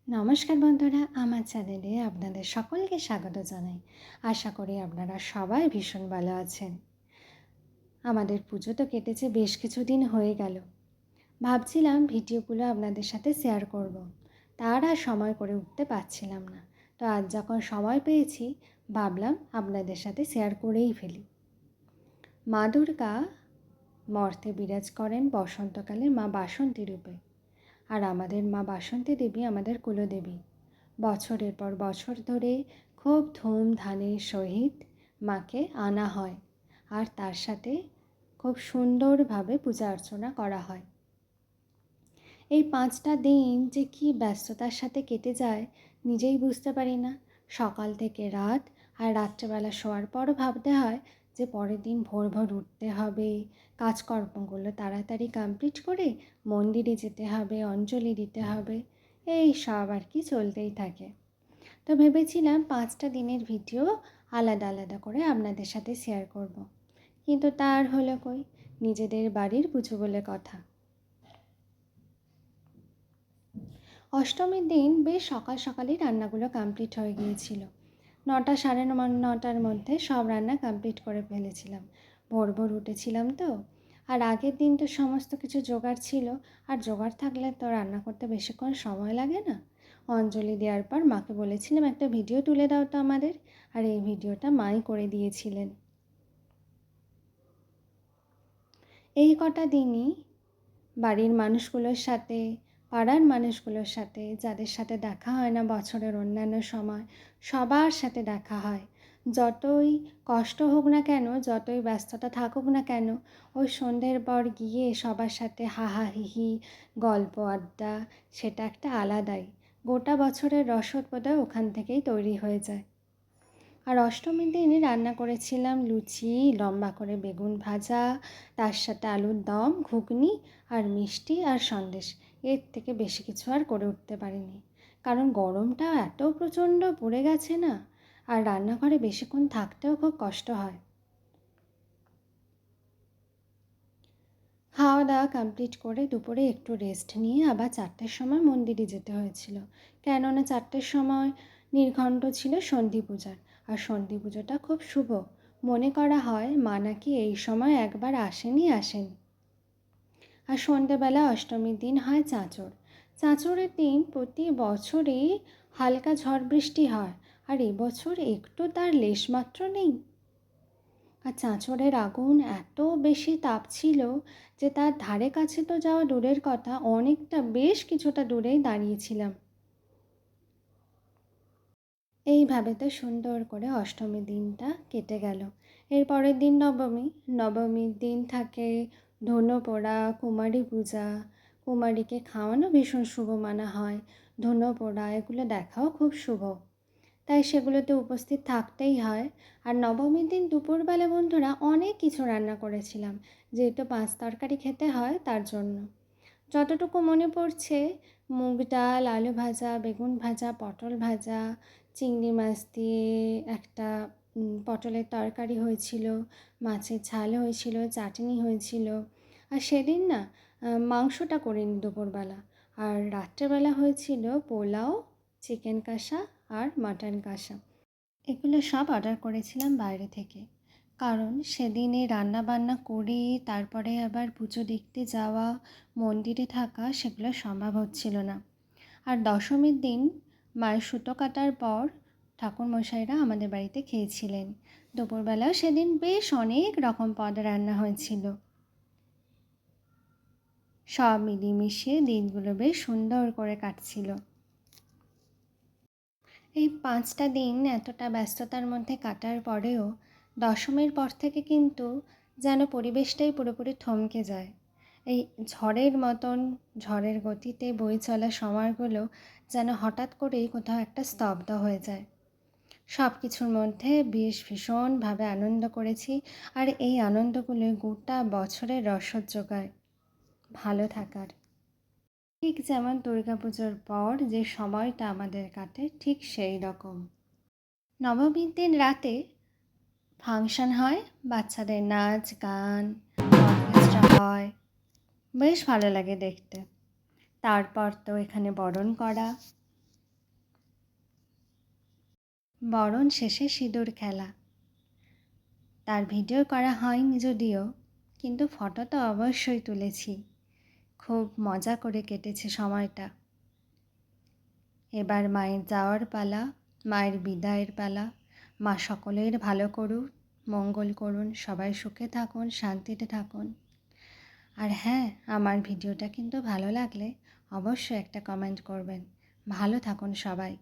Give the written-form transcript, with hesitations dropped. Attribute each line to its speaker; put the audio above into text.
Speaker 1: নমস্কার বন্ধুরা, আমার চ্যানেলে আপনাদের সকলকে স্বাগত জানাই। আশা করি আপনারা সবাই ভীষণ ভালো আছেন। আমাদের পুজো তো কেটেছে, বেশ কিছুদিন হয়ে গেল। ভাবছিলাম ভিডিওগুলো আপনাদের সাথে শেয়ার করব। তার আর সময় করে উঠতে পারছিলাম না। তো আজ যখন সময় পেয়েছি, ভাবলাম আপনাদের সাথে শেয়ার করেই ফেলি। মা দুর্গা মর্তে বিরাজ করেন বসন্তকালে মা বাসন্তী রূপে। আর আমাদের মা বাসন্তী দেবী আমাদের কুলদেবী। বছরের পর বছর ধরে খুব ধুমধামের সহিত মাকে আনা হয়, আর তার সাথে খুব সুন্দরভাবে পূজা অর্চনা করা হয়। এই 5টা দিন যে কী ব্যস্ততার সাথে কেটে যায় নিজেই বুঝতে পারি না। সকাল থেকে রাত, আর রাত্রেবেলা শোয়ার পরও ভাবতে হয় যে পরের দিন ভোর ভোর উঠতে হবে, কাজকর্মগুলো তাড়াতাড়ি কমপ্লিট করে মন্দিরে যেতে হবে, অঞ্জলি দিতে হবে, এই সব আর কি চলতেই থাকে। তো ভেবেছিলাম 5টা দিনের ভিডিও আলাদা আলাদা করে আপনাদের সাথে শেয়ার করব, কিন্তু তার হলো কই, নিজেদের বাড়ির পুজো বলে কথা। অষ্টমীর দিন বেশ সকাল সকালই রান্নাগুলো কমপ্লিট হয়ে গিয়েছিল। 9টা সাড়ে 9টার মধ্যে সব রান্না কমপ্লিট করে ফেলেছিলাম। ভোর ভোর উঠেছিলাম তো, আর আগের দিন তো সমস্ত কিছু জোগাড় ছিল, আর জোগাড় থাকলে তো রান্না করতে বেশিক্ষণ সময় লাগে না। অঞ্জলি দেওয়ার পর মাকে বলেছিলাম একটা ভিডিও তুলে দাও তো আমাদের, আর এই ভিডিওটা মাই করে দিয়েছিলেন। এই কটা দিনই বাড়ির মানুষগুলোর সাথে, পাড়ার মানুষগুলোর সাথে, যাদের সাথে দেখা হয় না বছরের অন্যান্য সময়, সবার সাথে দেখা হয়। যতই কষ্ট হোক না কেন, যতই ব্যস্ততা থাকুক না কেন, ওই সন্ধ্যের পর গিয়ে সবার সাথে হাহাহিহি, গল্প আড্ডা, সেটা একটা আলাদাই। গোটা বছরের রসদ বোধহয় ওখান থেকেই তৈরি হয়ে যায়। আর অষ্টমীর দিনে রান্না করেছিলাম লুচি, লম্বা করে বেগুন ভাজা, তার সাথে আলুর দম, ঘুগনি আর মিষ্টি আর সন্দেশ। এর থেকে বেশি কিছু আর করে উঠতে পারিনি, কারণ গরমটা এত প্রচণ্ড পড়ে গেছে না, আর রান্নাঘরে বেশিক্ষণ থাকতেও খুব কষ্ট হয়। খাওয়া দাওয়া কমপ্লিট করে দুপুরে একটু রেস্ট নিয়ে আবার 4টের সময় মন্দিরে যেতে হয়েছিল, কেননা 4টের সময় নির্ঘণ্ট ছিল সন্ধি পূজার। আর সন্ধি পুজোটা খুব শুভ, মনে করা হয় মা নাকি এই সময় একবার আসেন। আর সন্ধেবেলা অষ্টমীর দিন হয় চাঁচর। চাঁচরের দিন প্রতি বছরই হালকা ঝড় বৃষ্টি হয়, আর এবছর একটু তার লেশমাত্র নেই। আর চাঁচরের আগুন এত বেশি তাপ ছিল যে তার ধারে কাছে তো যাওয়া দূরের কথা, অনেকটা বেশ কিছুটা দূরেই দাঁড়িয়েছিলাম। এইভাবে তো সুন্দর করে অষ্টমীর দিনটা কেটে গেল। এর পরের দিন নবমী। নবমীর দিন থাকে ধনু পোড়া, কুমারী পূজা। কুমারীকে খাওয়ানো ভীষণ শুভ মানা হয়। ধনু পোড়া এগুলো দেখাও খুব শুভ, তাই সেগুলোতে উপস্থিত থাকতেই হয়। আর নবমীর দিন দুপুরবেলা বন্ধুরা অনেক কিছু রান্না করেছিলাম, যেহেতু 5 তরকারি খেতে হয় তার জন্য। যতটুকু মনে পড়ছে, মুগ ডাল, আলু ভাজা, বেগুন ভাজা, পটল ভাজা, চিংড়ি মাছ দিয়ে একটা পটলের তরকারি হয়েছিল, মাছের ঝাল হয়েছিল, চাটনি হয়েছিল। আর সেদিন না মাংসটা করিনি দুপুরবেলা। আর রাত্রেবেলা হয়েছিল পোলাও, চিকেন কষা আর মাটন কষা। এগুলো সব অর্ডার করেছিলাম বাইরে থেকে, কারণ সেদিনে রান্না বান্না করে তারপরে আবার পুজো দেখতে যাওয়া, মন্দিরে থাকা, সেগুলো সম্ভব হচ্ছিল না। আর দশমীর দিন মায়ের সুতো কাটার পর ঠাকুরমশাইরা আমাদের বাড়িতে খেয়েছিলেন। দুপুরবেলাও সেদিন বেশ অনেক রকম পদ রান্না হয়েছিল। সব মিলিয়ে দিনগুলো বেশ সুন্দর করে কাটছিল। এই 5টা দিন এতটা ব্যস্ততার মধ্যে কাটার পরেও দশমীর পর থেকে কিন্তু যেন পরিবেশটাই পুরোপুরি থমকে যায়। এই ঝড়ের মতন, ঝড়ের গতিতে বয়ে চলা সময়গুলো যেন হঠাৎ করেই কোথাও একটা স্তব্ধ হয়ে যায়। সব কিছুর মধ্যে ভীষণভাবে আনন্দ করেছি, আর এই আনন্দগুলো গোটা বছরের রসদ জোগায় ভালো থাকার। ঠিক যেমন দুর্গাপুজোর পর যে সময়টা আমাদের কাটে, ঠিক সেই রকম। নবমীর দিন রাতে ফাংশন হয়, বাচ্চাদের নাচ গান, অর্কেস্ট্রা হয়, বেশ ভালো লাগে দেখতে। তারপর তো এখানে বরণ করা, বরণ শেষে সিঁদুর খেলা। তার ভিডিও করা হয়নি যদিও, কিন্তু ফটো তো অবশ্যই তুলেছি। খুব মজা করে কেটেছে সময়টা। এবার মায়ের যাওয়ার পালা, মায়ের বিদায়ের পালা। মা সকলের ভালো করুন, মঙ্গল করুন, সবাই সুখে থাকুন, শান্তিতে থাকুন। আর হ্যাঁ, আমার ভিডিওটা কিন্তু ভালো লাগলে অবশ্যই একটা কমেন্ট করবেন। ভালো থাকুন সবাই।